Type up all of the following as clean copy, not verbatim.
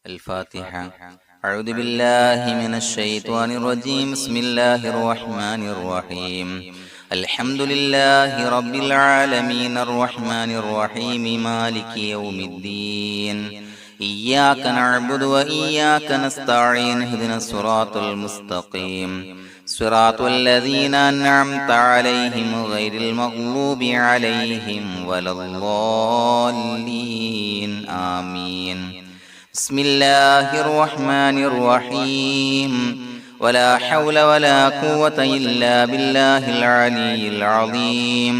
الفاتحة. أعوذ بالله من الشيطان الرجيم. بسم الله الرحمن الرحيم. الحمد لله رب العالمين الرحمن الرحيم مالك يوم الدين. إياك نعبد وإياك نستعين. اهدنا الصراط المستقيم صراط الذين أنعمت عليهم غير المغضوب عليهم ولا الضالين. آمين. بسم الله الرحمن الرحيم. ولا حول ولا قوة إلا بالله العلي العظيم.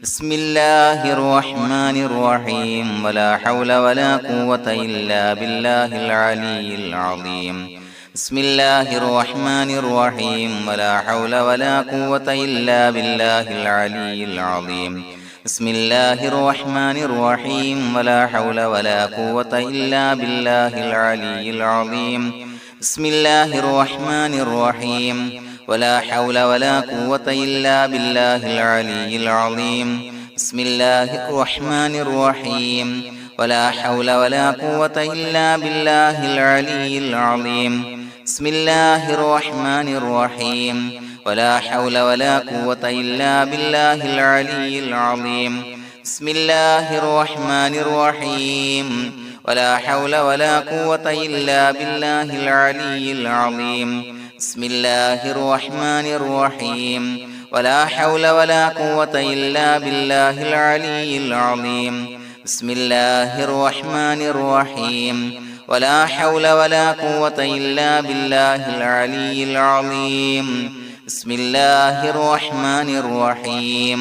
بسم الله الرحمن الرحيم. ولا حول ولا قوة إلا بالله العلي العظيم. بسم الله الرحمن الرحيم. ولا حول ولا قوة إلا بالله العلي العظيم. بسم الله الرحمن الرحيم. ولا حول ولا قوة إلا بالله العلي العظيم. بسم الله الرحمن الرحيم. ولا حول ولا قوة إلا بالله العلي العظيم. بسم الله الرحمن الرحيم. ولا حول ولا قوة إلا بالله العلي العظيم. بسم الله الرحمن الرحيم. ولا حول ولا قوة إلا بالله العلي العظيم. بسم الله الرحمن الرحيم. ولا حول ولا قوة إلا بالله العلي العظيم. بسم الله الرحمن الرحيم. ولا حول ولا قوة إلا بالله العلي العظيم. بسم الله الرحمن الرحيم. ولا حول ولا قوة إلا بالله العلي العظيم. بسم الله الرحمن الرحيم.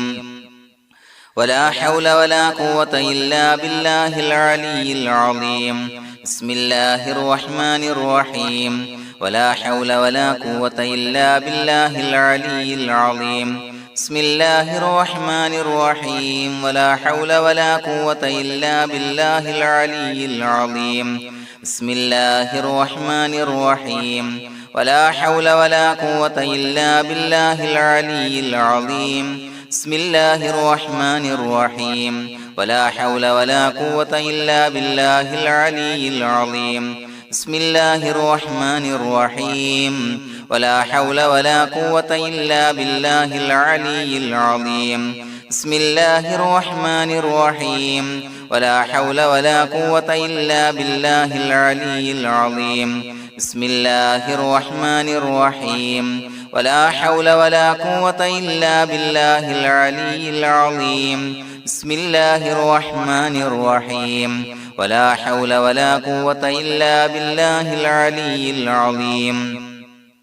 ولا حول ولا قوة إلا بالله العلي العظيم. بسم الله الرحمن الرحيم. ولا حول ولا قوة إلا بالله العلي العظيم. بسم الله الرحمن الرحيم. ولا حول ولا قوة إلا بالله العلي العظيم. بسم الله الرحمن الرحيم. ولا حول ولا قوة إلا بالله العلي العظيم. بسم الله الرحمن الرحيم. ولا حول ولا قوة إلا بالله العلي العظيم. بسم الله الرحمن الرحيم. ولا حول ولا قوة إلا بالله العلي العظيم. بسم الله الرحمن الرحيم. ولا حول ولا قوة إلا بالله العلي العظيم. بسم الله الرحمن الرحيم. ولا حول ولا قوة إلا بالله العلي العظيم. بسم الله الرحمن الرحيم. ولا حول ولا قوة إلا بالله العلي العظيم.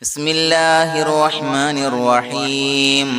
بسم الله الرحمن الرحيم.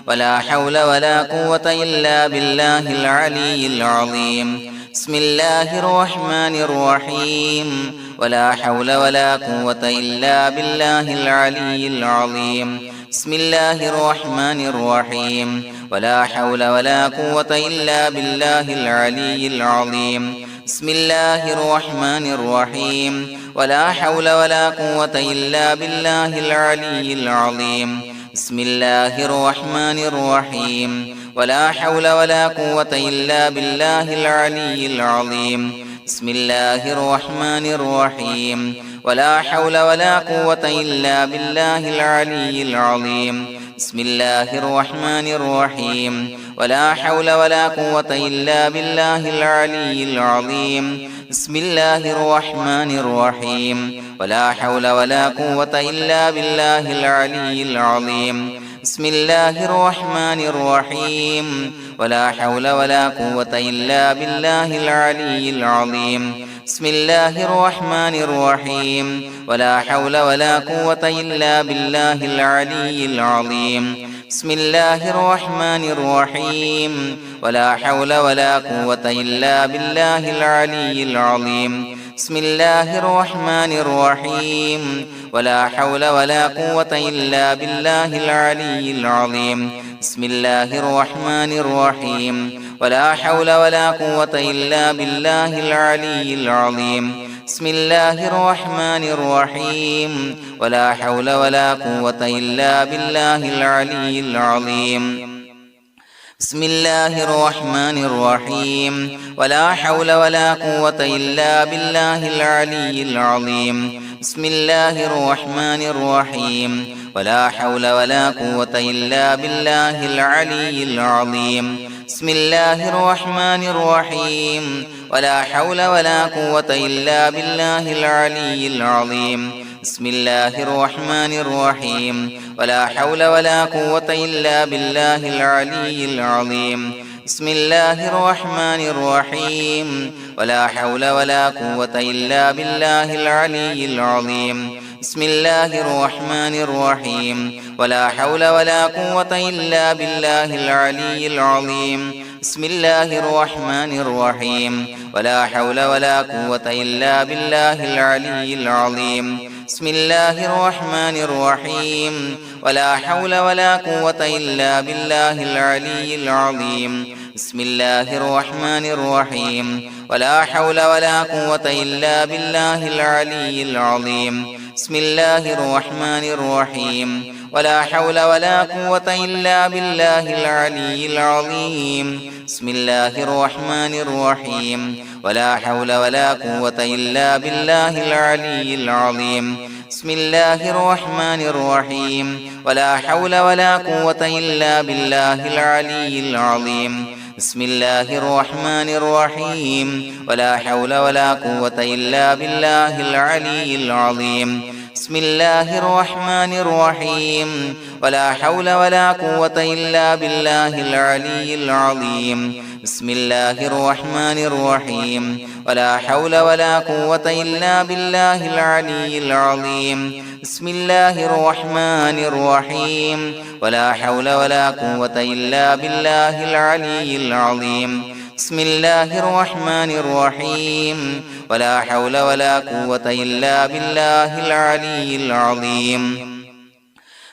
ولا حول ولا قوة إلا بالله العلي العظيم. بسم الله الرحمن الرحيم. ولا حول ولا قوة إلا بالله العلي العظيم. بسم الله الرحمن الرحيم. ولا حول ولا قوة إلا بالله العلي العظيم. بسم الله الرحمن الرحيم. ولا حول ولا قوة إلا بالله العلي العظيم. بسم الله الرحمن الرحيم. ولا حول ولا قوة إلا بالله العلي العظيم. بسم الله الرحمن الرحيم. ولا حول ولا قوة إلا بالله العلي العظيم. بسم الله الرحمن الرحيم. ولا حول ولا قوة إلا بالله العلي العظيم. بسم الله الرحمن الرحيم. ولا حول ولا قوة إلا بالله العلي العظيم. بسم الله الرحمن الرحيم. ولا حول ولا قوة إلا بالله العلي العظيم. بسم الله الرحمن الرحيم. ولا حول ولا قوة إلا بالله العلي العظيم. بسم الله الرحمن الرحيم. ولا حول ولا قوة إلا بالله العلي العظيم. بسم الله الرحمن الرحيم. ولا حول ولا قوة إلا بالله العلي العظيم. بسم الله الرحمن الرحيم. ولا حول ولا قوة إلا بالله العلي العظيم. بسم الله الرحمن الرحيم. ولا حول ولا قوة إلا بالله العلي العظيم. بسم الله الرحمن الرحيم ولا حول ولا قوة إلا بالله العلي العظيم بسم الله الرحمن الرحيم ولا حول ولا قوة إلا بالله العلي العظيم بسم الله الرحمن الرحيم ولا حول ولا قوة إلا بالله العلي العظيم بسم الله الرحمن الرحيم ولا حول ولا قوة إلا بالله العلي العظيم بسم الله الرحمن الرحيم ولا حول ولا قوة إلا بالله العلي العظيم بسم الله الرحمن الرحيم ولا حول ولا قوة إلا بالله العلي العظيم بسم الله الرحمن الرحيم ولا حول ولا قوة إلا بالله العلي العظيم بسم الله الرحمن الرحيم ولا حول ولا قوة إلا بالله العلي العظيم بسم الله الرحمن الرحيم ولا حول ولا قوة إلا بالله العلي العظيم بسم الله الرحمن الرحيم ولا حول ولا قوة إلا بالله العلي العظيم بسم الله الرحمن الرحيم ولا حول ولا قوة إلا بالله العلي العظيم بسم الله الرحمن الرحيم ولا حول ولا قوة إلا بالله العلي العظيم بسم الله الرحمن الرحيم ولا حول ولا قوة إلا بالله العلي العظيم بسم الله الرحمن الرحيم ولا حول ولا قوة إلا بالله العلي العظيم بسم الله الرحمن الرحيم ولا حول ولا قوة إلا بالله العلي العظيم بسم الله الرحمن الرحيم ولا حول ولا قوة إلا بالله العلي العظيم بسم الله الرحمن الرحيم ولا حول ولا قوة إلا بالله العلي العظيم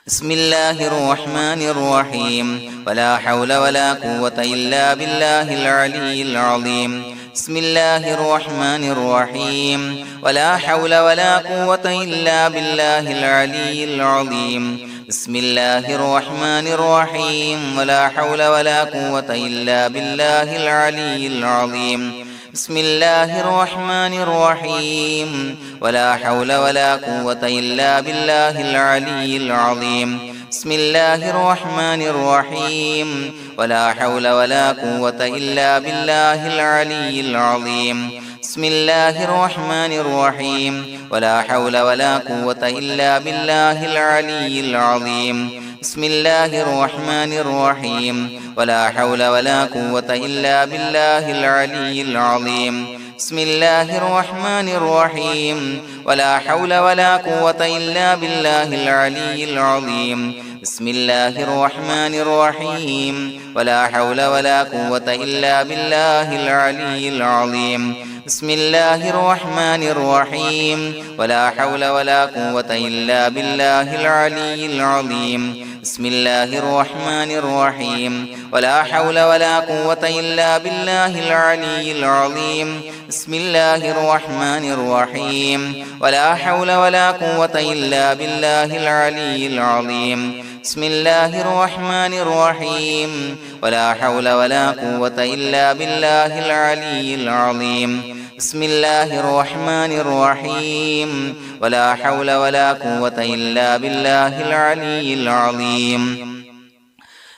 بسم الله الرحمن الرحيم ولا حول ولا قوة إلا بالله العلي العظيم بسم الله الرحمن الرحيم ولا حول ولا قوة إلا بالله العلي العظيم بسم الله الرحمن الرحيم ولا حول ولا قوة إلا بالله العلي العظيم بسم الله الرحمن الرحيم ولا حول ولا قوة إلا بالله العلي العظيم بسم الله الرحمن الرحيم ولا حول ولا قوة إلا بالله العلي العظيم بسم الله الرحمن الرحيم ولا حول ولا قوة إلا بالله العلي العظيم بسم الله الرحمن الرحيم ولا حول ولا قوة إلا بالله العلي العظيم بسم الله الرحمن الرحيم ولا حول ولا قوة إلا بالله العلي العظيم بسم الله الرحمن الرحيم ولا حول ولا قوة إلا بالله العلي العظيم بسم الله الرحمن الرحيم ولا حول ولا قوة إلا بالله العلي العظيم بسم الله الرحمن الرحيم ولا حول ولا قوة إلا بالله العلي العظيم بسم الله الرحمن الرحيم ولا حول ولا قوة إلا بالله العلي العظيم بسم الله الرحمن الرحيم ولا حول ولا قوة إلا بالله العلي العظيم بسم الله الرحمن الرحيم ولا حول ولا قوة إلا بالله العلي العظيم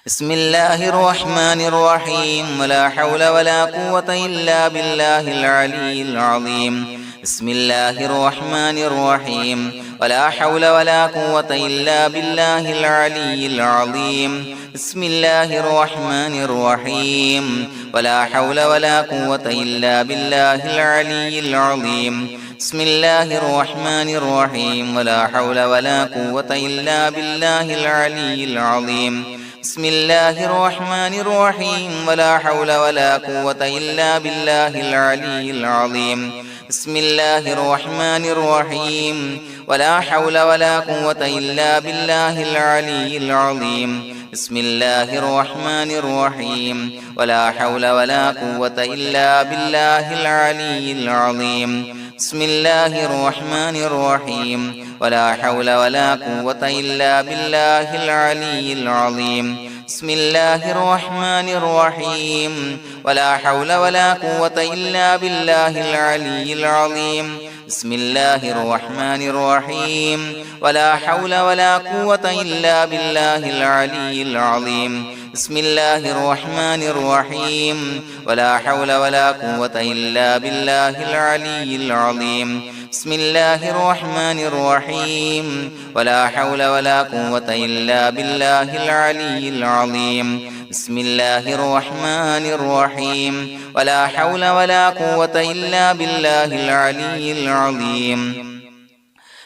بسم الله الرحمن الرحيم ولا حول ولا قوة إلا بالله العلي العظيم بسم الله الرحمن الرحيم ولا حول ولا قوة إلا بالله العلي العظيم بسم الله الرحمن الرحيم ولا حول ولا قوة إلا بالله العلي العظيم بسم الله الرحمن الرحيم ولا حول ولا قوة إلا بالله العلي العظيم بسم الله الرحمن الرحيم ولا حول ولا قوة إلا بالله العلي العظيم بسم الله الرحمن الرحيم ولا حول ولا قوة إلا بالله العلي العظيم بسم الله الرحمن الرحيم ولا حول ولا قوة إلا بالله العلي العظيم بسم الله الرحمن الرحيم ولا حول ولا قوة إلا بالله العلي العظيم بسم الله الرحمن الرحيم ولا حول ولا قوة إلا بالله العلي العظيم بسم الله الرحمن الرحيم ولا حول ولا قوة إلا بالله العلي العظيم بسم الله الرحمن الرحيم ولا حول ولا قوة إلا بالله العلي العظيم بسم الله الرحمن الرحيم ولا حول ولا قوة إلا بالله العلي العظيم بسم الله الرحمن الرحيم ولا حول ولا قوة إلا بالله العلي العظيم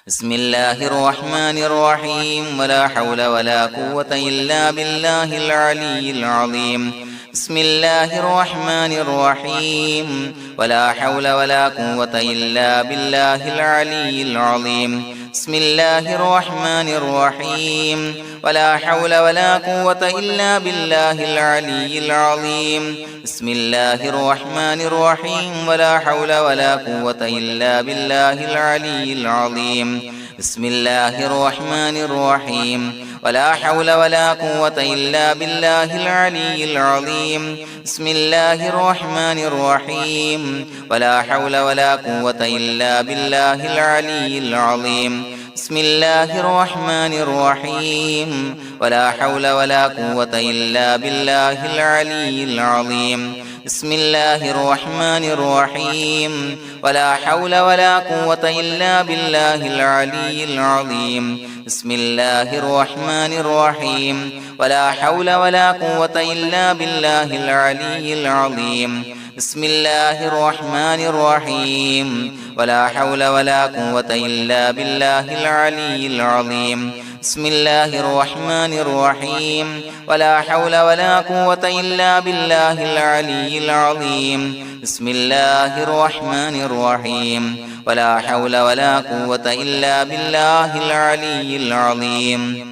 بسم الله الرحمن الرحيم ولا حول ولا قوة إلا بالله العلي العظيم بسم الله الرحمن الرحيم ولا حول ولا قوة إلا بالله العلي العظيم بسم الله الرحمن الرحيم ولا حول ولا قوة إلا بالله العلي العظيم بسم الله الرحمن الرحيم ولا حول ولا قوة إلا بالله العلي العظيم بسم الله الرحمن الرحيم ولا حول ولا قوة إلا بالله العلي العظيم بسم الله الرحمن الرحيم ولا حول ولا قوة إلا بالله العلي العظيم بسم الله الرحمن الرحيم ولا حول ولا قوة إلا بالله العلي العظيم بسم الله الرحمن الرحيم ولا حول ولا قوة إلا بالله العلي العظيم بسم الله الرحمن الرحيم ولا حول ولا قوة إلا بالله العلي العظيم بسم الله الرحمن الرحيم ولا حول ولا قوة إلا بالله العلي العظيم بسم الله الرحمن الرحيم ولا حول ولا قوة إلا بالله العلي العظيم بسم الله الرحمن الرحيم ولا حول ولا قوة إلا بالله العلي العظيم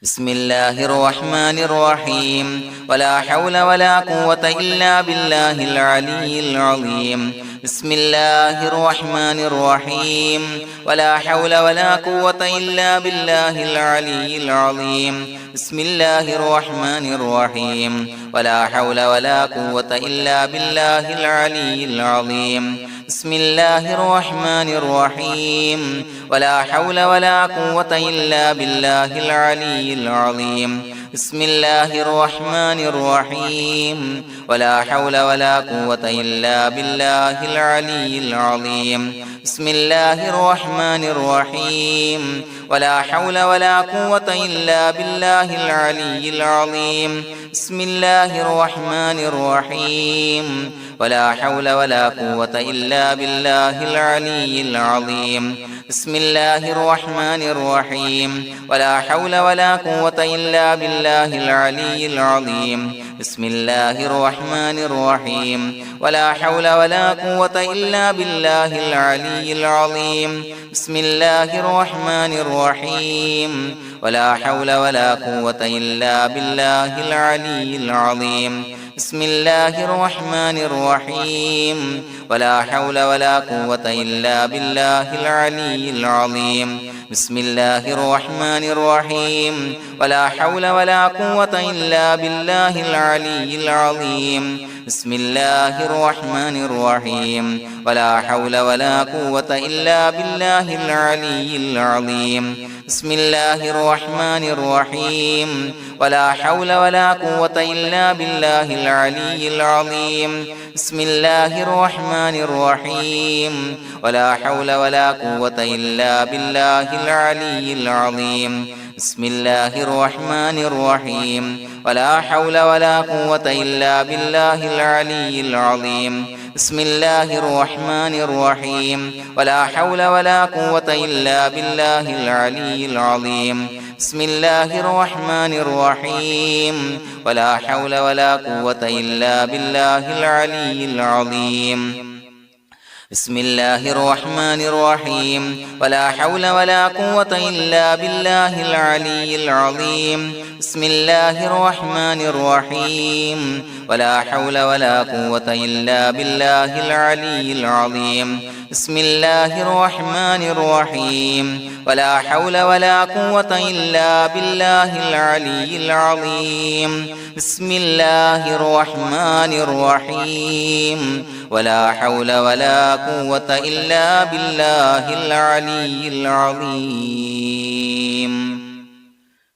بسم الله الرحمن الرحيم ولا حول ولا قوة إلا بالله العلي العظيم بسم الله الرحمن الرحيم ولا حول ولا قوة إلا بالله العلي العظيم بسم الله الرحمن الرحيم ولا حول ولا قوة إلا بالله العلي العظيم بسم الله الرحمن الرحيم ولا حول ولا قوة إلا بالله العلي العظيم بسم الله الرحمن الرحيم ولا حول ولا قوة إلا بالله العلي العظيم بسم الله الرحمن الرحيم ولا حول ولا قوة إلا بالله العلي العظيم بسم الله الرحمن الرحيم ولا حول ولا قوة إلا بالله العلي العظيم بسم الله الرحمن الرحيم ولا حول ولا قوة إلا بالله العلي العظيم بسم الله الرحمن الرحيم ولا حول ولا قوة إلا بالله العلي العظيم بسم الله الرحمن الرحيم ولا حول ولا قوة إلا بالله العلي العظيم بسم الله الرحمن الرحيم ولا حول ولا قوة إلا بالله العلي العظيم بسم الله الرحمن الرحيم ولا حول ولا قوة إلا بالله العلي العظيم بسم الله الرحمن الرحيم ولا حول ولا قوة إلا بالله العلي العظيم بسم الله الرحمن الرحيم ولا حول ولا قوة إلا بالله العلي العظيم بسم الله الرحمن الرحيم ولا حول ولا قوة إلا بالله العلي العظيم بسم الله الرحمن الرحيم ولا حول ولا قوة إلا بالله العلي العظيم بسم الله الرحمن الرحيم ولا حول ولا قوة إلا بالله العلي العظيم بسم الله الرحمن الرحيم ولا حول ولا قوة إلا بالله العلي العظيم بسم الله الرحمن الرحيم ولا حول ولا قوة إلا بالله العلي العظيم بسم الله الرحمن الرحيم ولا حول ولا قوة إلا بالله العلي العظيم بسم الله الرحمن الرحيم ولا حول ولا قوة إلا بالله العلي العظيم بسم الله الرحمن الرحيم ولا حول ولا قوة إلا بالله العلي العظيم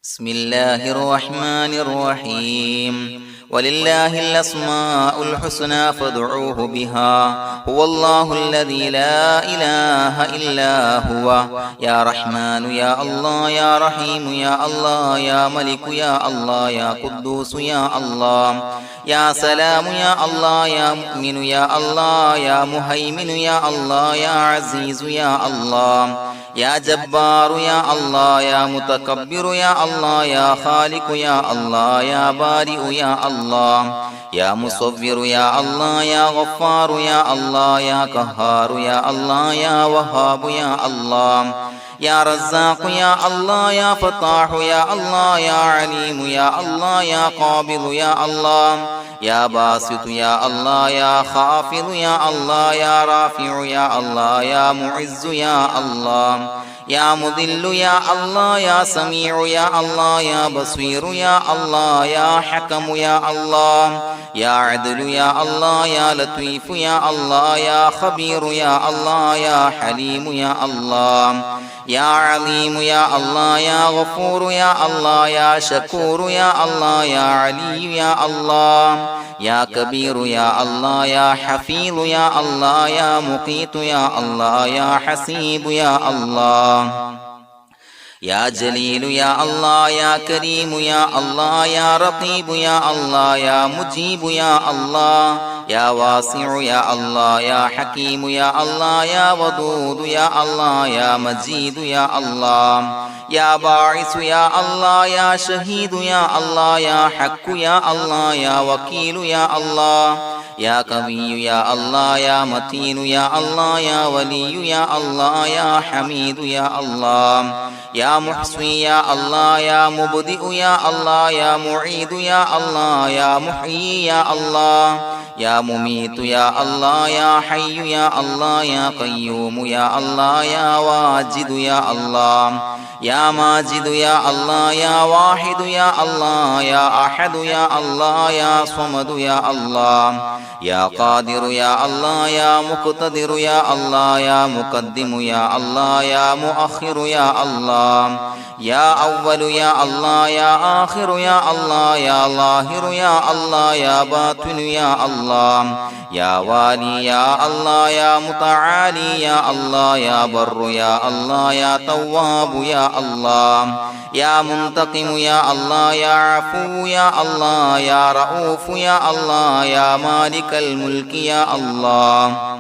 بسم الله الرحمن الرحيم ولله الأسماء الحسنى فادعوه بها هو الله الذي لا إله إلا هو يا رحمن يا الله يا رحيم يا الله يا ملك يا الله يا قدوس يا الله يا سلام يا الله يا مؤمن يا الله يا مهيمن يا الله يا عزيز يا الله يا جبار يا الله يا متكبر يا الله يا خالق يا الله يا بارئ يا الله يا مصور يا الله يا غفار يا الله يا قهار يا الله يا وهاب يا الله يا رزاق يا الله يا فتاح يا الله يا عليم يا الله يا قابض يا الله يا باسط يا الله يا خافض يا الله يا رافع يا الله يا معز يا الله يا مذل يا الله يا سميع يا الله يا بصير يا الله يا حكم يا الله يا عدل يا الله يا لطيف يا الله يا خبير يا الله يا حليم يا الله يا عليم يا الله يا غفور يا الله يا شكور يا الله يا علي يا الله يا كبير يا الله يا حفيظ يا الله يا مقيت يا الله يا حسيب يا الله يا جليل يا الله يا كريم يا الله يا رقيب يا الله يا مجيب يا الله يا واسع يا الله يا حكيم يا الله يا ودود يا الله يا مجيد يا الله يا باعث يا الله يا شهيد يا الله يا حق يا الله يا وكيل يا الله يا قوي يا الله يا متين يا الله يا ولي يا الله يا حميد يا الله يا محصي يا الله يا مبدئ يا الله يا معيد يا الله يا محيي يا الله يا مميت يا الله يا حي يا الله يا قيوم يا الله يا واجد يا الله يا ماجد يا الله يا واحد يا الله يا أحد يا الله يا صمد يا الله يا قادر يا الله يا مقتدر يا الله يا مقدم يا الله يا مؤخر يا الله يا أول يا الله يا آخر يا الله يا ظاهر يا الله يا باطن يا الله يا والي يا الله يا متعالي يا الله يا بر يا الله يا تواب يا الله يا منتقم يا الله يا عفو يا الله يا رؤوف يا الله يا مالك الملك يا الله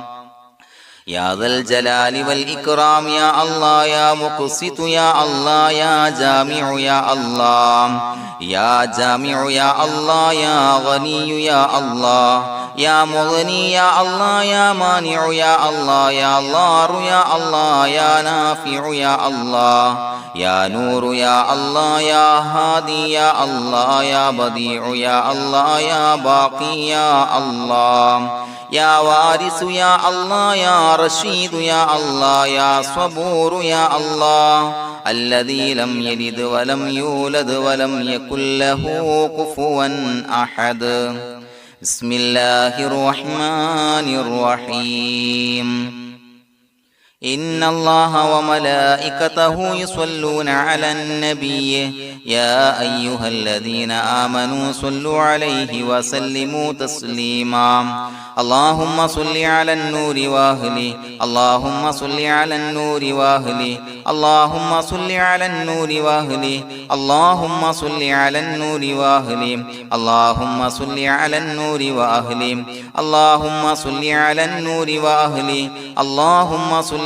يا ذا الجلال والإكرام يا الله يا مقسط يا الله يا جامع يا الله يا جامع يا الله يا غني يا الله يا مغني يا الله يا مانع يا الله يا ضار يا الله يا نافع يا الله يا نور يا الله يا هادي يا الله يا بديع يا الله يا باقي يا الله يا وارث يا الله يا رشيد يا الله يا صبور يا الله الذي لم يلد ولم يولد ولم يكن له كفوا أحد بسم الله الرحمن الرحيم إن الله وملائكته يصلون على النبي يا أيها الذين آمنوا صلوا عليه وسلموا تسليما اللهم صل على النور وأهله اللهم صل على النور وأهله اللهم صل على النور وأهله اللهم صل على النور وأهله اللهم صل على النور وأهله اللهم صل على النور وأهله اللهم صل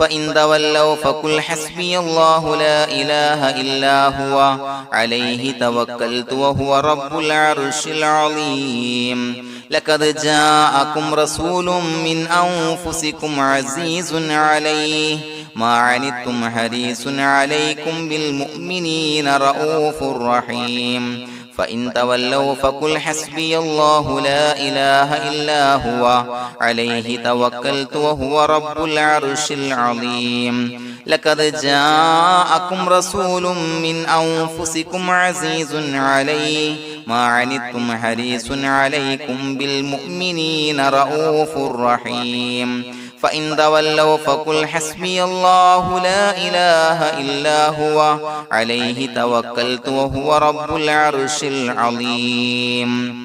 فإن تولوا فقل حسبي الله لا إله إلا هو عليه توكلت وهو رب العرش العظيم لقد جاءكم رسول من أنفسكم عزيز عليه ما عنتم حريص عليكم بالمؤمنين رؤوف رحيم فإن تولوا فقل حسبي الله لا إله إلا هو عليه توكلت وهو رب العرش العظيم لقد جاءكم رسول من أنفسكم عزيز عليه ما عنتم حريص عليكم بالمؤمنين رؤوف رحيم فإن تولوا فقل حسبي الله لا إله إلا هو عليه توكلت وهو رب العرش العظيم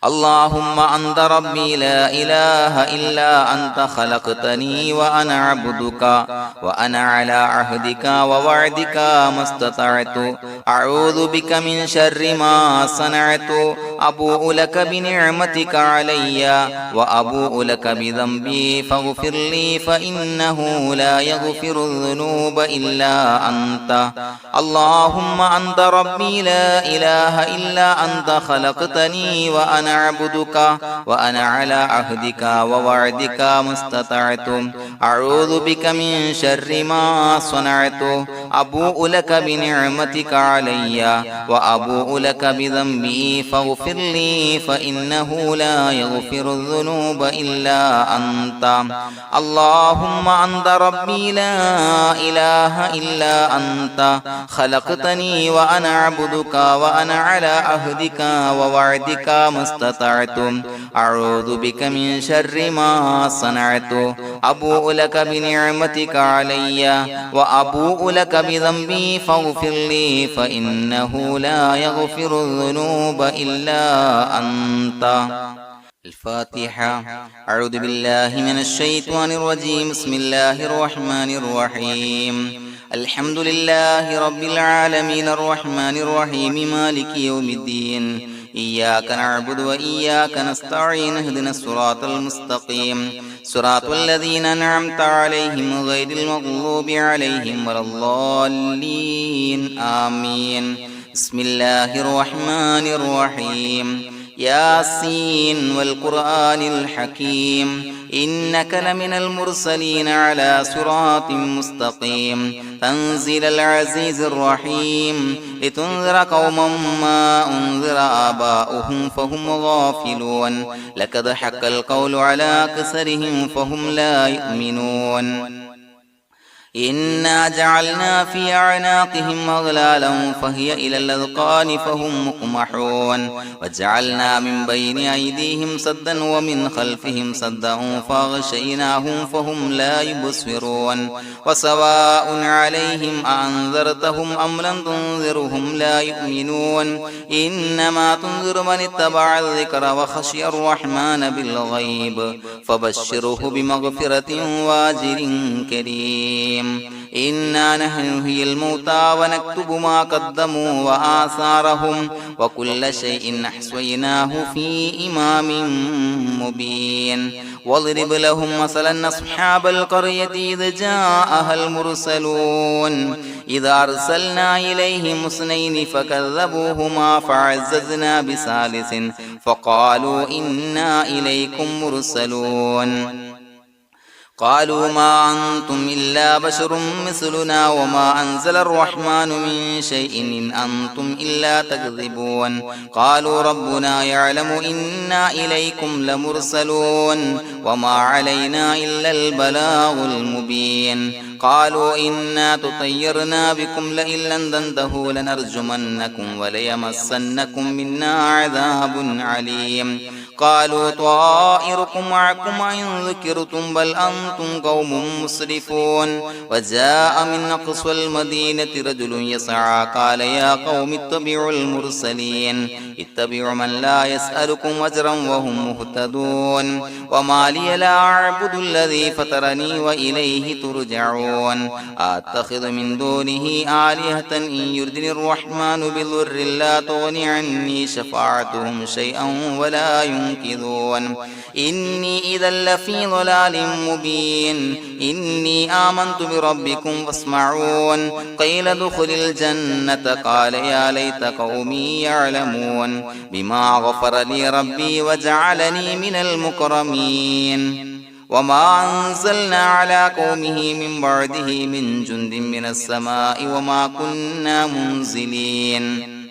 اللهم أنت ربي لا إله إلا أنت خلقتني وأنا عبدك وأنا على عهدك ووعدك ما استطعت أعوذ بك من شر ما صنعت أبوء لك بنعمتك علي وأبوء لك بذنبي فاغفر لي فإنه لا يغفر الذنوب إلا أنت اللهم أنت ربي لا إله إلا أنت خلقتني وأنا عبدك وأنا على عهدك ووعدك ما استطعت أعوذ بك من شر ما صنعت أبوء لك بنعمتك علي وأبوء لك بذنبي فاغفر لي فإنه لا يغفر الذنوب إلا أنت اللهم أنت ربي لا إله إلا أنت خلقتني وأنا عبدك وأنا على عهدك ووعدك ما استطعت أعوذ بك من شر ما صنعت أبوء لك بنعمتك علي وأبوء لك بذنبي فاغفر لي فإنه لا يغفر الذنوب إلا أنت الفاتحة أعوذ بالله من الشيطان الرجيم بسم الله الرحمن الرحيم الحمد لله رب العالمين الرحمن الرحيم مالك يوم الدين إياك نعبد وإياك نستعين اهدنا الصراط المستقيم صراط الذين أنعمت عليهم غير المغضوب عليهم ولا الضالين آمين بسم الله الرحمن الرحيم ياسين والقرآن الحكيم إنك لمن المرسلين على صراط مستقيم تنزيل العزيز الرحيم لتنذر قوما ما أنذر آباؤهم فهم غافلون لقد حق القول على أكثرهم فهم لا يؤمنون إنا جعلنا في أعناقهم أغلالا فهي إلى الأذقان فهم مقمحون وجعلنا من بين أيديهم سدا ومن خلفهم سدا فأغشيناهم فهم لا يبصرون وسواء عليهم أأنذرتهم أم لم تنذرهم لا يؤمنون إنما تنذر من اتبع الذكر وخشي الرحمن بالغيب فبشره بمغفرة وأجر كريم إنا نحن نحيي الموتى ونكتب ما قدموا وآثارهم وكل شيء أحصيناه في إمام مبين واضرب لهم مثلا أصحاب القرية إذ جاءها المرسلون إذا أرسلنا إليهم اثنين فكذبوهما فعززنا بثالث فقالوا إنا إليكم مرسلون قالوا ما أنتم إلا بشر مثلنا وما أنزل الرحمن من شيء إن أنتم إلا تكذبون قالوا ربنا يعلم إنا إليكم لمرسلون وما علينا إلا البلاغ المبين قالوا إنا تطيرنا بكم لئن لم تنتهوا لنرجمنكم وليمسنكم منا عذاب عليم قالوا طائركم معكم إن ذكرتم بل أنتم قوم مسرفون وجاء من أقصى المدينة رجل يسعى قال يا قوم اتبعوا المرسلين اتبعوا من لا يسألكم أجرا وهم مهتدون وما لي لا أعبد الذي فطرني وإليه ترجعون أتخذ من دونه آلهة إن يردني الرحمن بضر لا تغني عني شفاعتهم شيئا ولا ينصرون ينكثون إني إذا لفي ضلال مبين إني آمنت بربكم فاسمعون قيل ادخل الجنة قال يا ليت قومي يعلمون بما غفر لي ربي وجعلني من المكرمين وما أنزلنا على قومه من بعده من جند من السماء وما كنا منزلين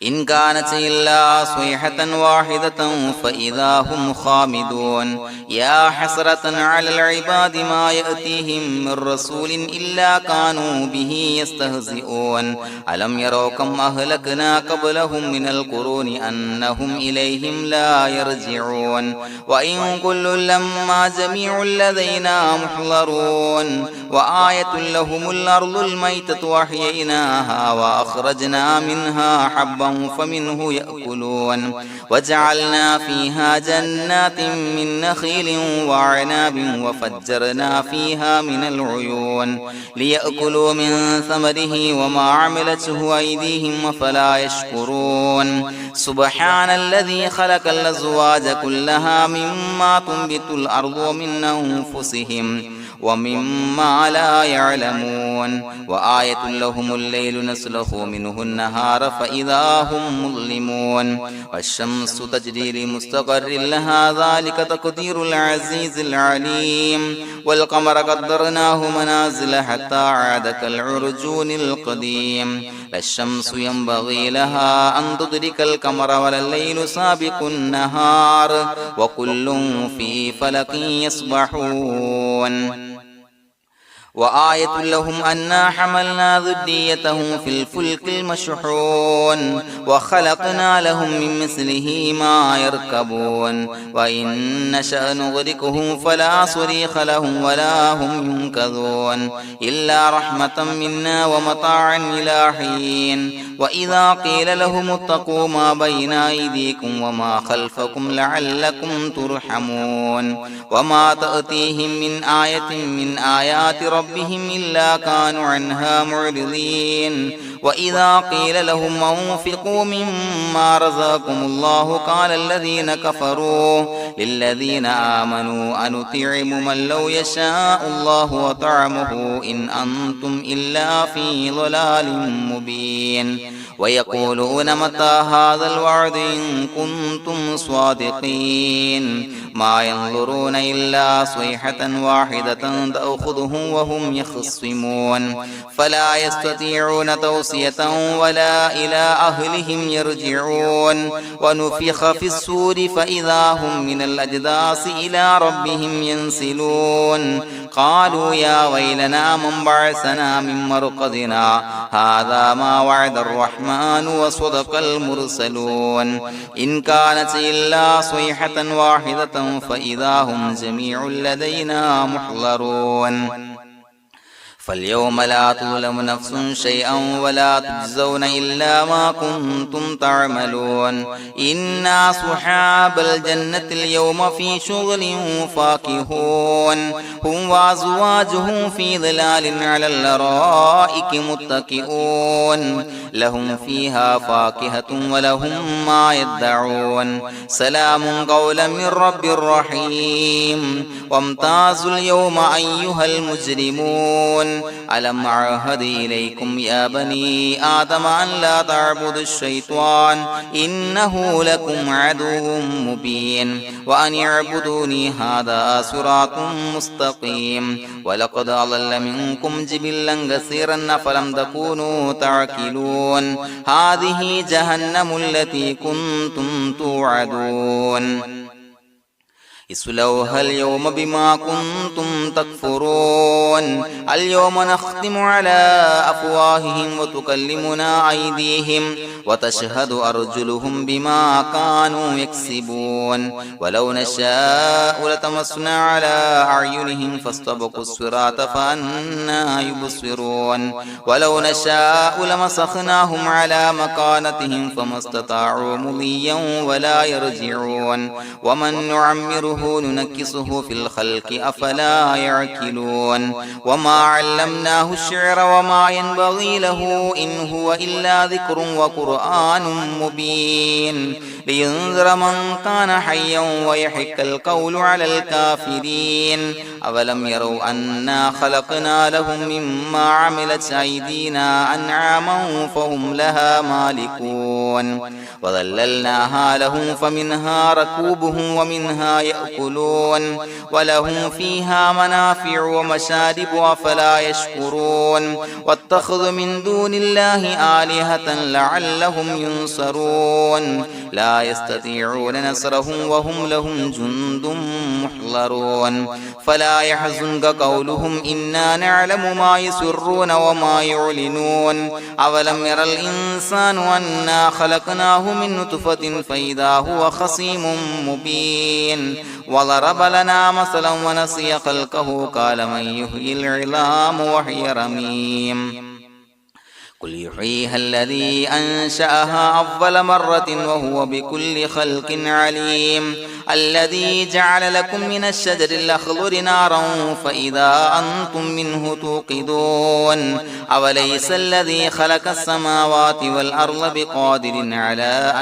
إن كانت إلا صيحة واحدة فإذا هم خامدون يا حسرة على العباد ما يأتيهم من رسول إلا كانوا به يستهزئون ألم يروا كم أهلكنا قبلهم من القرون أنهم إليهم لا يرجعون وإن كل لما جميع لدينا محضرون وآية لهم الأرض الميتة وأحييناها وأخرجنا منها حبا فمنه يأكلون وجعلنا فيها جنات من نخيل وعناب وفجرنا فيها من العيون ليأكلوا من ثمره وما عملته أيديهم فلا يشكرون سبحان الذي خلق الأزواج كلها مما تنبت الأرض ومن أنفسهم ومما لا يعلمون وآية لهم الليل نسلخ منه النهار فإذا هم مظلمون والشمس تجري لمستقر لها ذلك تقدير العزيز العليم والقمر قدرناه منازل حتى عاد كالعرجون القديم لا الشمس ينبغي لها أن تدرك القمر ولا الليل سابق النهار وكل في فلك يسبحون وآية لهم أنا حملنا ذريتهم في الفلك المشحون وخلقنا لهم من مثله ما يركبون وإن نشأ نغرقهم فلا صريخ لهم ولا هم ينقذون إلا رحمة منا ومتاعا إلى حين وإذا قيل لهم اتقوا ما بين أيديكم وما خلفكم لعلكم ترحمون وما تأتيهم من آية من آيات ربهم إلا كانوا عنها معرضين وإذا قيل لهم أنفقوا مما رزقكم الله قال الذين كفروا للذين آمنوا أنطعم من لو يشاء الله وطعمه إن أنتم إلا في ضلال مبين ويقولون متى هذا الوعد إن كنتم صادقين ما ينظرون إلا صيحة واحدة تأخذهم وهم يخصمون فلا يستطيعون توصية ولا إلى أهلهم يرجعون ونفخ في الصور فإذا هم من الأجداث إلى ربهم ينسلون قالوا يا ويلنا من بعثنا من مرقدنا هذا ما وعد الرحمن وصدق المرسلون إن كانت إلا صيحة واحدة فإذا هم جميع لدينا محضرون فاليوم لا تظلم نفس شيئا ولا تجزون إلا ما كنتم تعملون إنا أصحاب الجنة اليوم في شغل فاكهون هم وأزواجهم في ظلال على الأرائك متكئون لهم فيها فاكهة ولهم ما يدعون سلام قولا من رب رحيم وامتازوا اليوم أيها المجرمون ألم أعهد إليكم يا بني آدم أن لا تعبدوا الشيطان إنه لكم عدو مبين وأن اعبدوني هذا صراط مستقيم ولقد أضل منكم جبلا كثيرا فلم تكونوا تعقلون هذه جهنم التي كنتم توعدون اصلوها اليوم بما كنتم تكفرون اليوم نختم على أفواههم وتكلمنا أيديهم وتشهد أرجلهم بما كانوا يكسبون ولو نشاء لتمسنا على أعينهم فاستبقوا الصراط فأنى يبصرون ولو نشاء لمسخناهم على مكانتهم فما استطاعوا مضيا ولا يرجعون ومن نعمره نعمره ننكسه في الخلق أفلا يعقلون وما علمناه الشعر وما ينبغي له إن هو إلا ذكر وقرآن مبين لينذر من كان حيا ويحق القول على الكافرين أولم يروا أنا خلقنا لهم مما عملت أيدينا أنعاما فهم لها مالكون وظللناها لهم فمنها ركوبهم ومنها يأكلون ولهم فيها منافع ومشارب أفلا يشكرون واتخذوا من دون الله آلهة لعلهم ينصرون لا يستطيعون نصرهم وهم لهم جند محضرون فلا يحزنك قولهم إنا نعلم ما يسرون وما يعلنون أولم ير الإنسان أنا خلقناه من نطفة فإذا هو خصيم مبين وضرب لنا مثلا ونسي خلقه قال من يحيي العظام وهي رميم قل يحييها الذي أنشأها أول مرة وهو بكل خلق عليم الذي جعل لكم من الشجر الأخضر نارا فإذا أنتم منه توقدون أوليس الذي خلق السماوات والأرض بقادر على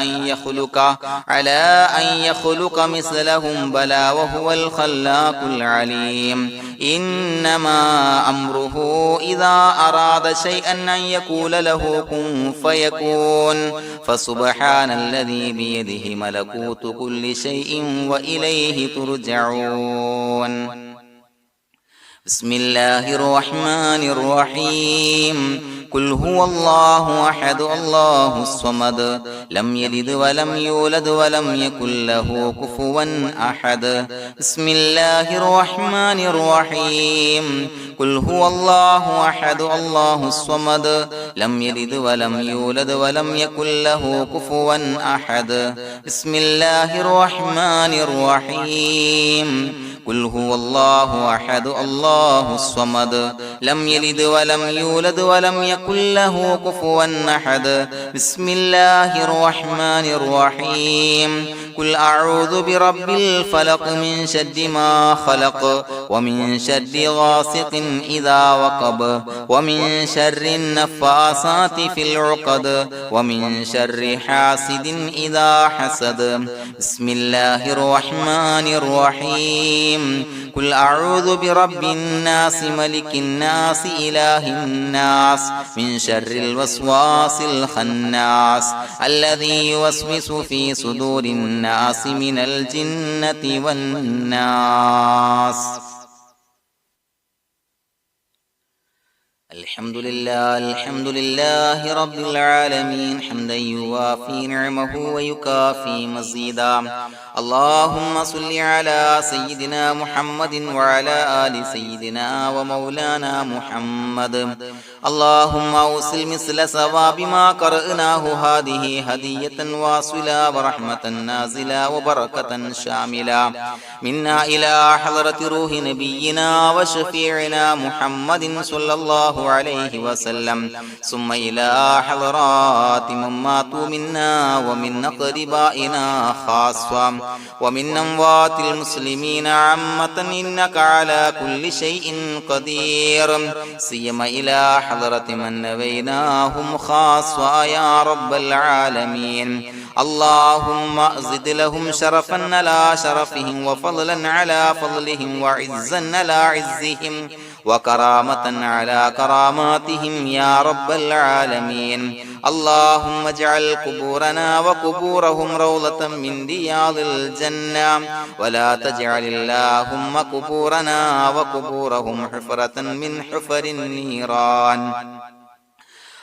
أن يخلق مثلهم بلى وهو الخلاق العليم إنما أمره إذا أراد شيئا أن يقول له كن فيكون فسبحان الذي بيده ملكوت كل شيء وإليه ترجعون بسم الله الرحمن الرحيم قل هو الله أحد الله الصمد لم يلد ولم يولد ولم يكن له كفوا أحد بسم الله الرحمن الرحيم قل هو الله أحد الله الصمد لم يلد ولم يولد ولم يكن له كفوا أحد بسم الله الرحمن الرحيم قل هو الله أحد الله الصمد لم يلد ولم يولد ولم يكن له كفوا أحد بسم الله الرحمن الرحيم قل أعوذ برب الفلق من شر ما خلق ومن شر غاسق إذا وقب ومن شر النفاثات في العقد ومن شر حاسد إذا حسد بسم الله الرحمن الرحيم قل أعوذ برب الناس ملك الناس إله الناس من شر الوسواس الخناس الذي يوسوس في صدور الناس من الجنة والناس الحمد لله رب العالمين حمدا يوافي نعمه ويكافي مزيدا اللهم صل على سيدنا محمد وعلى آل سيدنا ومولانا محمد اللهم أوصل مثل ثواب ما قرأناه هذه هدية واصلة ورحمة نازلة وبركة شاملة منا إلى حضرة روح نبينا وشفيعنا محمد صلى الله عليه وسلم ثم إلى حضرات من ماتوا منا ومن أقربائنا خاصة ومن أموات المسلمين عامة إنك على كل شيء قدير سيما إلى حضرة من نبيناهم خاصة يا رب العالمين اللهم زد لهم شرفا على شرفهم وفضلا على فضلهم وعزا على عزهم وكرامة على كراماتهم يا رب العالمين اللهم اجعل قبورنا وقبورهم روضة من رياض الجنة ولا تجعل اللهم قبورنا وقبورهم حفرة من حفر النيران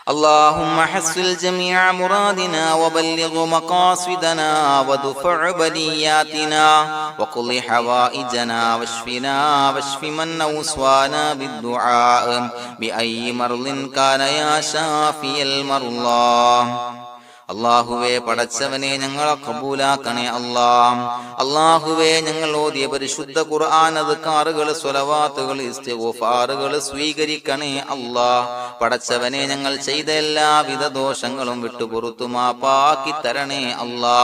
اللهم حصل جميع مرادنا وبلغ مقاصدنا ودفع بلياتنا وقض حوائجنا واشفنا واشف من أوصانا بالدعاء بأي مرض كان يا شافي المرضى അല്ലാഹുവേ പടച്ചവനെ ഞങ്ങളെ ഖബൂലാക്കണേ അല്ലാ. അല്ലാഹുവേ ഞങ്ങൾ ഓതിയ പരിശുദ്ധ ഖുർആൻ അദ്കാറുകൾ സ്വലവാത്തുകൾ ഇസ്തിഗ്ഫാറുകൾ സ്വീകരിക്കണേ അല്ലാ. പടച്ചവനെ ഞങ്ങൾ ചെയ്ത എല്ലാവിധ ദോഷങ്ങളും വിട്ടുപുറത്തു മാപ്പാക്കി തരണേ അല്ലാ.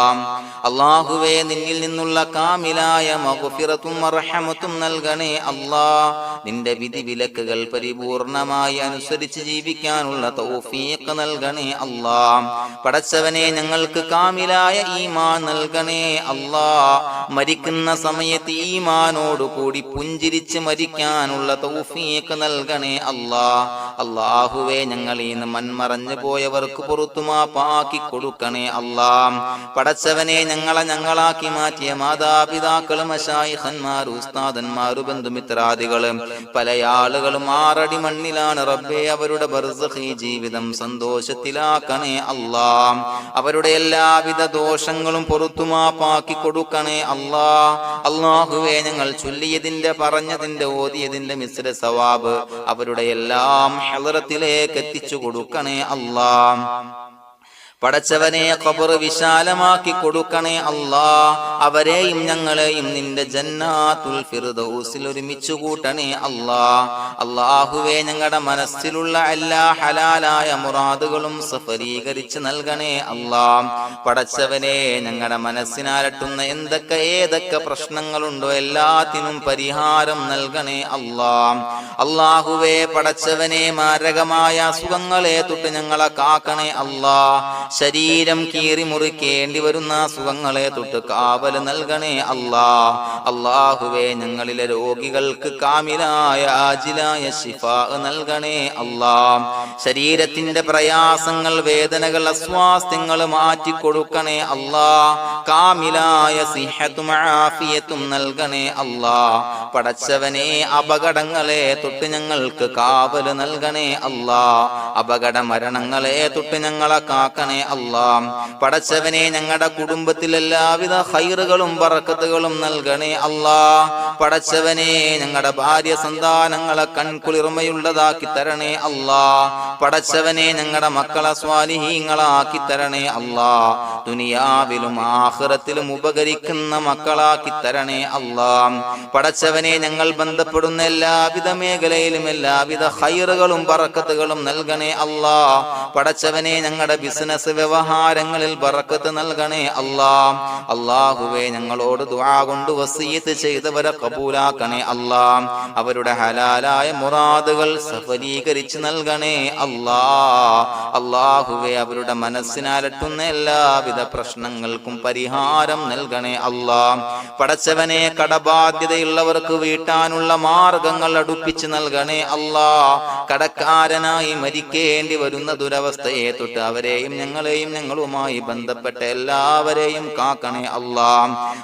അല്ലാഹുവേ നിന്നിൽ നിന്നുള്ള കാമിലായ മഗ്ഫിറത്തും റഹ്മത്തും നൽകണേ അല്ലാ. നിന്റെ വിധി വിലക്കുകൾ പരിപൂർണമായി അനുസരിച്ച് ജീവിക്കാനുള്ള തൗഫീഖ് നൽകണേ അല്ലാ. പടച്ചവനെ ഞങ്ങൾക്ക് കാമിലായ ഈമാൻ നൽകണേ അല്ലാ. മരിക്കുന്ന സമയത്ത് ഈമാനോട് കൂടി പുഞ്ചിരിച്ച് മരിക്കാനുള്ള തൗഫീഖ് നൽകണേ അല്ലാ. അല്ലാഹുവേ ഞങ്ങളിൽ നിന്ന് മൺമറഞ്ഞു പോയവർക്ക് പുറത്തു മാപ്പാക്കി കൊടുക്കണേ അല്ലാ. പടച്ചവനെ ഞങ്ങളാക്കി മാറ്റിയ മാതാപിതാക്കളും മശായിഖന്മാരും ഉസ്താദന്മാരും ബന്ധുമിത്രാദികളും പല ആളുകളും 6 അടി മണ്ണിലാണ് റബ്ബേ. അവരുടെ ബർസഖി ജീവിതം സന്തോഷത്തിലാക്കണേ അല്ലാ. അവരുടെ എല്ലാവിധ ദോഷങ്ങളും പുറത്തു മാപ്പാക്കി കൊടുക്കണേ അല്ലാ. അല്ലാഹുവേ ഞങ്ങൾ ചൊല്ലിയതിന്റെ പറഞ്ഞതിന്റെ ഓതിയതിന്റെ മിശ്ര സവാബ് അവരുടെ എല്ലാം ഹളറത്തിലേക്ക് എത്തിച്ചു കൊടുക്കണേ അല്ലാ. പടച്ചവനെ ഖബർ വിശാലമാക്കി കൊടുക്കണേ അല്ലാ. അവരെയും ഞങ്ങളെയും നിന്റെ ജന്നാത്തുൽ ഫിർദൗസിൽ ഒരുമിച്ച് കൂട്ടണേ അല്ലാ. അല്ലാഹുവേ ഞങ്ങളുടെ മനസ്സിലുള്ള എല്ലാ ഹലാലായ മുറാദുകളും സഫലീകരിച്ച് നൽകണേ അല്ലാ. പടച്ചവനെ ഞങ്ങളുടെ മനസ്സിനാലട്ടുന്ന ഏതൊക്കെ പ്രശ്നങ്ങളുണ്ടോ എല്ലാത്തിനും പരിഹാരം നൽകണേ അല്ലാ. അല്ലാഹുവേ പടച്ചവനെ മാരകമായ അസുഖങ്ങളെ തൊട്ട് ഞങ്ങളെ കാക്കണേ അല്ലാ. ശരീരം കീറി മുറിക്കേണ്ടി വരുന്ന അസുഖങ്ങളെ തൊട്ട് കാവല് നൽകണേ അല്ലാ. അല്ലാഹുവേ ഞങ്ങളിലെ രോഗികൾക്ക് കാമിലായ ആജിലായ ശിഫാ നൽകണേ അല്ലാ. ശരീരത്തിന്റെ പ്രയാസങ്ങൾ വേദനകൾ അസ്വാസ്ഥ്യങ്ങൾ മാറ്റിക്കൊടുക്കണേ അല്ലാ. കാമിലായ സിഹത്തും ആഫിയത്തും നൽകണേ അല്ലാ. പടച്ചവനെ അപകടങ്ങളെ തൊട്ട് ഞങ്ങൾക്ക് കാവല് നൽകണേ അല്ലാ. അപകട മരണങ്ങളെ തൊട്ട് ഞങ്ങളെ കാക്കണേ അല്ലാ. പടച്ചവനെ ഞങ്ങളുടെ കുടുംബത്തിൽ എല്ലാവിധ ഖൈറുകളും ബറക്കത്തുകളും നൽകണേ അല്ലാ. പടച്ചവനെ ഞങ്ങളുടെ ഭാര്യ സന്താനങ്ങളെ കൺകുളിർമയുള്ളതാക്കി തരണേ അല്ലാ. പടച്ചവനെ ഞങ്ങളുടെ മക്കളെ സ്വാലിഹീങ്ങളാക്കി തരണേ അല്ലാ. ദുനിയാവിലും ആഖിറത്തിലും ഉപകരിക്കുന്ന മക്കളാക്കി തരണേ അല്ലാ. പടച്ചവനെ ഞങ്ങൾ ബന്ധപ്പെടുന്ന എല്ലാവിധ മേഖലയിലും എല്ലാവിധ ഖൈറുകളും ബറക്കത്തുകളും നൽകണേ അല്ലാ. പടച്ചവനെ ഞങ്ങളുടെ ബിസിനസ് വ്യവഹാരങ്ങളിൽ ബറക്കത്ത് നൽകണേ അല്ലാ. അല്ലാഹുവേ ഞങ്ങളോട് ദുആ കൊണ്ട് വസിയത്ത് ചെയ്തവരെ കബൂലാക്കണേ അല്ലാ. അവരുടെ ഹലാലായ മുറാദുകൾ സഫലീകരിച്ച് നൽകണേ അല്ലാ. അല്ലാഹുവേ അവരുടെ മനസ്സിനാലട്ടുന്ന എല്ലാവിധ പ്രശ്നങ്ങൾക്കും പരിഹാരം നൽകണേ അല്ലാ. പടച്ചവനെ കടബാധ്യതയുള്ളവർക്ക് വീട്ടാനുള്ള മാർഗങ്ങൾ അടുപ്പിച്ച് നൽകണേ അല്ലാ. കടക്കാരനായി മരിക്കേണ്ടി വരുന്ന ദുരവസ്ഥയെ തൊട്ട് അവരെയും ഞങ്ങളെയും ഞങ്ങളുമായി ബന്ധപ്പെട്ട എല്ലാവരെയും കാക്കണേ അല്ലാ.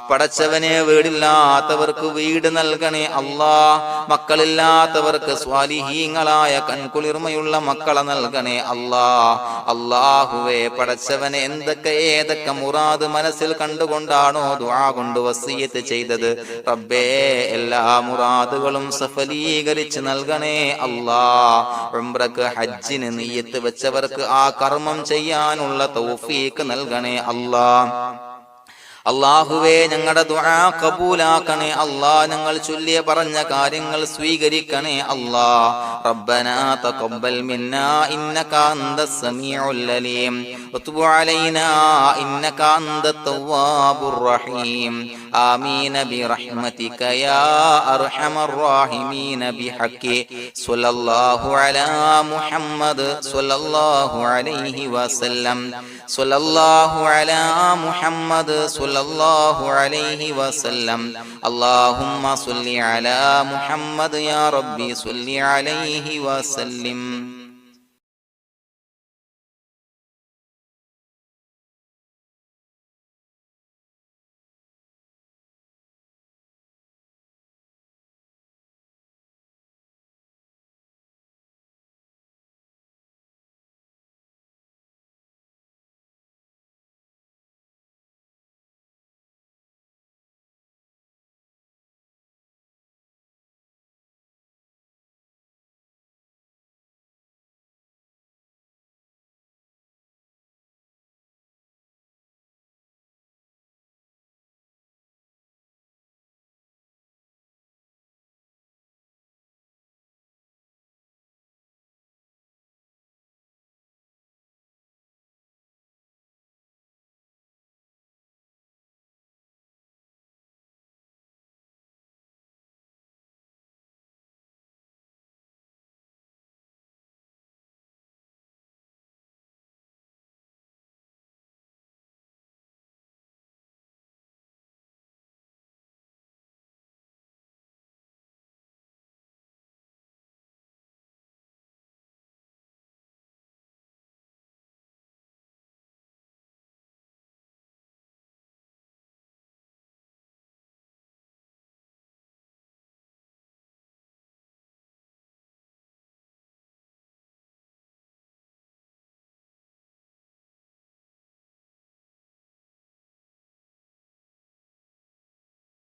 പടച്ചവനെ വീടില്ലാത്തവർക്ക് വീട് നൽകണേ അല്ലാ. മക്കളില്ലാത്തവർക്ക് സ്വാലിഹീങ്ങളായ കൺകുളിർമയുള്ള മക്കളെ നൽകണേ അല്ലാ. അല്ലാഹുവേ പടച്ചവനെ ഏതൊക്കെ മുറാദ് മനസ്സിൽ കണ്ടുകൊണ്ടാണോ ദുആ കൊണ്ട് വസിയത്ത് ചെയ്തത് റബ്ബേ എല്ലാ മുറാദുകളും സഫലീകരിച്ച് നൽകണേ അല്ലാ. ഉംറക്ക് ഹജ്ജിന് നിയ്യത്ത് വെച്ചവർക്ക് ആ കർമ്മം ചെയ്യാനുള്ള തൗഫീഖ് നൽകണേ അല്ലാ. അല്ലാഹുവേ ഞങ്ങളുടെ ദുആ ഖബൂലാക്കണേ അല്ലാ. ഞങ്ങൾ ചൊല്ലിയ പറഞ്ഞ കാര്യങ്ങൾ സ്വീകരിക്കണേ അല്ലാ. റബ്ബനാ തഖബ്ബൽ മിന്നാ ഇന്നക അന്തസ് സമീഉൽ അലീം വതുബ് അലൈനാ ഇന്നക അന്തത് തവ്വാബുർ റഹീം. ആമീൻ ബിറഹ്മതിക യാ അർഹമർ റഹീമീൻ ബിഹഖി സ്വല്ലല്ലാഹു അലാ മുഹമ്മദ് സ്വല്ലല്ലാഹു അലൈഹി വസല്ലം. സ്വല്ലല്ലാഹു അലാ മുഹമ്മദ് സ്വല്ലല്ലാഹു അലൈഹി വസല്ലം. അല്ലാഹുമ്മ സ്വല്ലി അലാ മുഹമ്മദ് യാ റബ്ബി സ്വല്ലി അലൈഹി വസല്ലം.